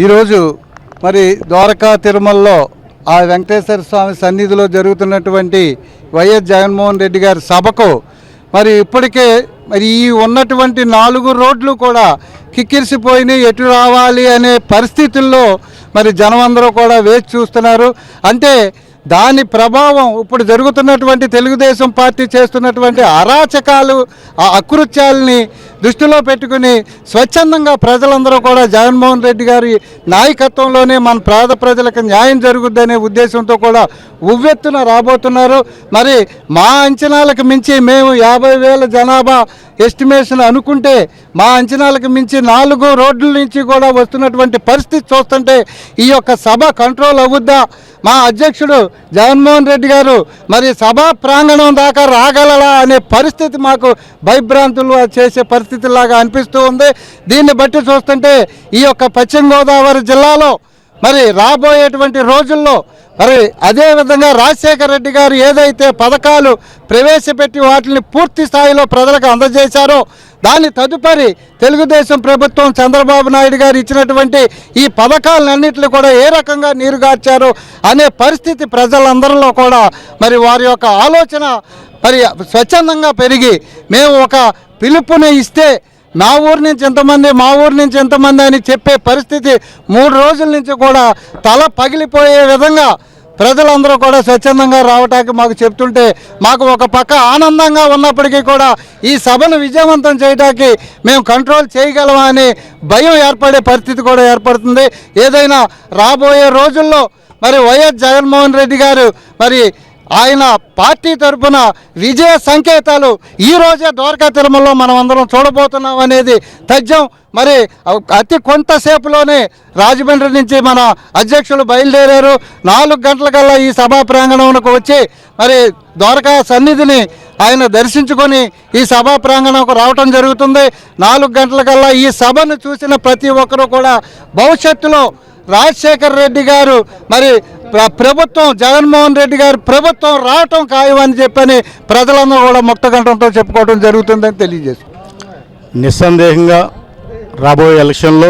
ఈరోజు మరి ద్వారకా తిరుమలలో ఆ వెంకటేశ్వర స్వామి సన్నిధిలో జరుగుతున్నటువంటి వైఎస్ జగన్మోహన్ రెడ్డి గారి సభకు మరి ఇప్పటికే మరి ఈ ఉన్నటువంటి 4 రోడ్లు కూడా కిక్కిరిసిపోయినాయి. ఎటు రావాలి అనే పరిస్థితుల్లో మరి జనమందరూ కూడా వేచి చూస్తున్నారు. అంటే దాని ప్రభావం ఇప్పుడు జరుగుతున్నటువంటి తెలుగుదేశం పార్టీ చేస్తున్నటువంటి అరాచకాలు, ఆ అకృత్యాలని దృష్టిలో పెట్టుకుని స్వచ్ఛందంగా ప్రజలందరూ కూడా జగన్మోహన్ రెడ్డి గారి నాయకత్వంలోనే మన పేద ప్రజలకు న్యాయం జరుగుద్దనే ఉద్దేశంతో కూడా ఉవ్వెత్తున రాబోతున్నారు. మరి మా అంచనాలకు మించి మేము 50,000 జనాభా ఎస్టిమేషన్ అనుకుంటే మా అంచనాలకు మించి 4 రోడ్ల నుంచి కూడా వస్తున్నటువంటి పరిస్థితి చూస్తుంటే ఈ యొక్క సభ కంట్రోల్ అవుద్దా? మా అధ్యక్షుడు జగన్మోహన్ రెడ్డి గారు మరి సభా ప్రాంగణం దాకా రాగలరా అనే పరిస్థితి మాకు భయభ్రాంతులు చేసే పరిస్థితిలాగా అనిపిస్తూ ఉంది. దీన్ని బట్టి చూస్తుంటే ఈ యొక్క పశ్చిమ గోదావరి జిల్లాలో మరి రాబోయేటువంటి రోజుల్లో మరి అదేవిధంగా రాజశేఖర రెడ్డి గారు ఏదైతే పథకాలు ప్రవేశపెట్టి వాటిని పూర్తి స్థాయిలో ప్రజలకు అందజేశారో దాని తదుపరి తెలుగుదేశం ప్రభుత్వం చంద్రబాబు నాయుడు గారు ఇచ్చినటువంటి ఈ పథకాలన్నింటినీ కూడా ఏ రకంగా నీరుగార్చారు అనే పరిస్థితి ప్రజలందరిలో కూడా మరి వారి యొక్క ఆలోచన మరి స్వచ్ఛందంగా పెరిగి మేము ఒక పిలుపుని ఇస్తే మా ఊరి నుంచి ఎంతమంది, మా ఊరి నుంచి ఎంతమంది అని చెప్పే పరిస్థితి 3 రోజుల నుంచి కూడా తల పగిలిపోయే విధంగా ప్రజలందరూ కూడా స్వచ్ఛందంగా రావటానికి మాకు చెప్తుంటే మాకు ఒక పక్క ఆనందంగా ఉన్నప్పటికీ కూడా ఈ సభను విజయవంతం చేయడానికి మేము కంట్రోల్ చేయగలమా అనే భయం ఏర్పడే పరిస్థితి కూడా ఏర్పడుతుంది. ఏదైనా రాబోయే రోజుల్లో మరి వైఎస్ జగన్మోహన్ రెడ్డి గారు మరి ఆయన పార్టీ తరఫున విజయ సంకేతాలు ఈరోజే ద్వారకా తిరుమలలో మనం అందరం చూడబోతున్నాం అనేది తథ్యం. మరి అతి కొంతసేపులోనే రాజమండ్రి నుంచి మన అధ్యక్షులు బయలుదేరారు. 4 గంటలకల్లా ఈ సభా ప్రాంగణంకు వచ్చి మరి ద్వారకా సన్నిధిని ఆయన దర్శించుకొని ఈ సభా ప్రాంగణంకు రావటం జరుగుతుంది. 4 గంటలకల్లా ఈ సభను చూసిన ప్రతి ఒక్కరూ కూడా భవిష్యత్తులో రాజశేఖర రెడ్డి గారు మరి ప్రభుత్వం, జగన్మోహన్ రెడ్డి గారు ప్రభుత్వం రావటం ఖాయమని చెప్పని ప్రజలందరూ కూడా ముక్తకంఠంతో చెప్పుకోవడం జరుగుతుందని తెలియజేస్తారు. నిస్సందేహంగా రాబోయే ఎలక్షన్లో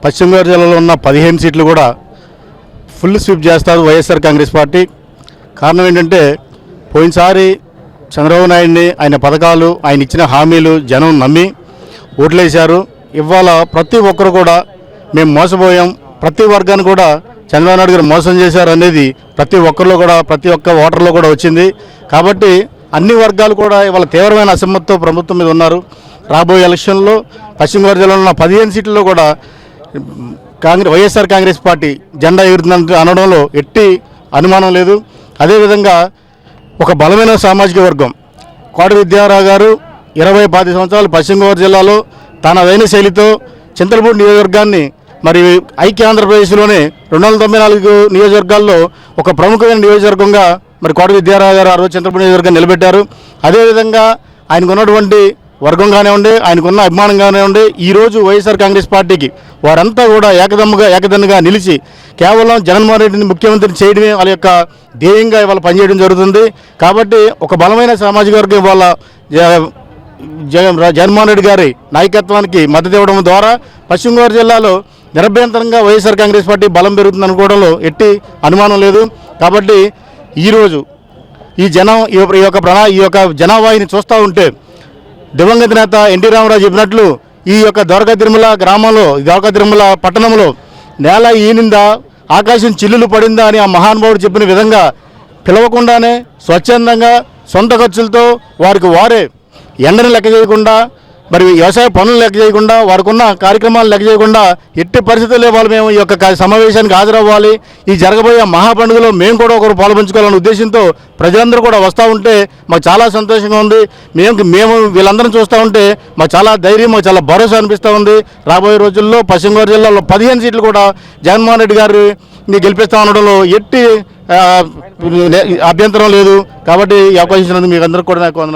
పశ్చిమ గోదావరి జిల్లాలో ఉన్న 15 సీట్లు కూడా ఫుల్ స్వీప్ చేస్తారు వైఎస్ఆర్ కాంగ్రెస్ పార్టీ. కారణం ఏంటంటే పోయినసారి చంద్రబాబు నాయుడిని, ఆయన పథకాలు, ఆయన ఇచ్చిన హామీలు జనం నమ్మి ఓట్లేశారు. ఇవాళ ప్రతి ఒక్కరు కూడా మేము మోసపోయాం, ప్రతి వర్గాన్ని కూడా చంద్రబాబు నాయుడు గారు మోసం చేశారు అనేది ప్రతి ఒక్కరిలో కూడా, ప్రతి ఒక్క ఓటర్లో కూడా వచ్చింది. కాబట్టి అన్ని వర్గాలు కూడా ఇవాళ తీవ్రమైన అసమ్మతితో ప్రభుత్వం మీద ఉన్నారు. రాబోయే ఎలక్షన్లో పశ్చిమ గోదావరి జిల్లాలో ఉన్న 15 సీట్లలో కూడా వైఎస్ఆర్ కాంగ్రెస్ పార్టీ జెండా ఎగురుతుందని అనడంలో ఎట్టి అనుమానం లేదు. అదేవిధంగా ఒక బలమైన సామాజిక వర్గం కోట విద్యారావు గారు 25 సంవత్సరాలు పశ్చిమ గోదావరి జిల్లాలో తనదైన శైలితో చింతలపూడి నియోజకవర్గాన్ని మరి ఐక్య ఆంధ్రప్రదేశ్లోనే 294 నియోజకవర్గాల్లో ఒక ప్రముఖమైన నియోజకవర్గంగా మరి కోట విద్యారావు గారు ఆ రోజు చింతలపూడి నియోజకవర్గాన్ని నిలబెట్టారు. అదేవిధంగా ఆయనకు ఉన్నటువంటి వర్గం కానివ్వండి, ఆయనకున్న అభిమానం కానివ్వండి, ఈరోజు వైఎస్ఆర్ కాంగ్రెస్ పార్టీకి వారంతా కూడా ఏకదన్నుగా నిలిచి కేవలం జగన్మోహన్ రెడ్డిని ముఖ్యమంత్రిని చేయడమే వాళ్ళ యొక్క ధ్యేయంగా ఇవాళ పనిచేయడం జరుగుతుంది. కాబట్టి ఒక బలమైన సామాజిక వర్గం ఇవాళ జగన్మోహన్ రెడ్డి గారి నాయకత్వానికి మద్దతు ఇవ్వడం ద్వారా పశ్చిమ గోదావరి జిల్లాలో నిరభ్యంతరంగా వైఎస్ఆర్ కాంగ్రెస్ పార్టీ బలం పెరుగుతుంది అనుకోవడంలో ఎట్టి అనుమానం లేదు. కాబట్టి ఈరోజు ఈ యొక్క జనావాహిని చూస్తూ ఉంటే దివంగత నేత ఎన్టీ రామారావు చెప్పినట్లు ఈ యొక్క ద్వారకా తిరుమల గ్రామంలో, ద్వారకా తిరుమల పట్టణంలో నేల ఈనిందా, ఆకాశం చిల్లులు పడిందా అని ఆ మహానుభావుడు చెప్పిన విధంగా పిలవకుండానే స్వచ్ఛందంగా సొంత ఖర్చులతో వారికి వారే ఎండను లెక్క చేయకుండా, మరి వ్యవసాయ పనులు లెక్క చేయకుండా, వారికి ఉన్న కార్యక్రమాలు లెక్క చేయకుండా ఎట్టి పరిస్థితుల్లో వాళ్ళు మేము ఈ యొక్క సమావేశానికి హాజరవ్వాలి, ఈ జరగబోయే మహాపండుగలో మేము కూడా ఒకరు పాల్పంచుకోవాలనే ఉద్దేశంతో ప్రజలందరూ కూడా వస్తూ ఉంటే మాకు చాలా సంతోషంగా ఉంది. మేము వీళ్ళందరం చూస్తూ ఉంటే మాకు చాలా ధైర్యం, మాకు చాలా భరోసా అనిపిస్తూ ఉంది. రాబోయే రోజుల్లో పశ్చిమ గోదావరి జిల్లాలో 15 సీట్లు కూడా జగన్మోహన్ రెడ్డి గారిని గెలిపిస్తూ ఉండడంలో ఎట్టి అభ్యంతరం లేదు. కాబట్టి ఈ అవకాశం ఇచ్చినందుకు మీకు అందరికీ కూడా నాకు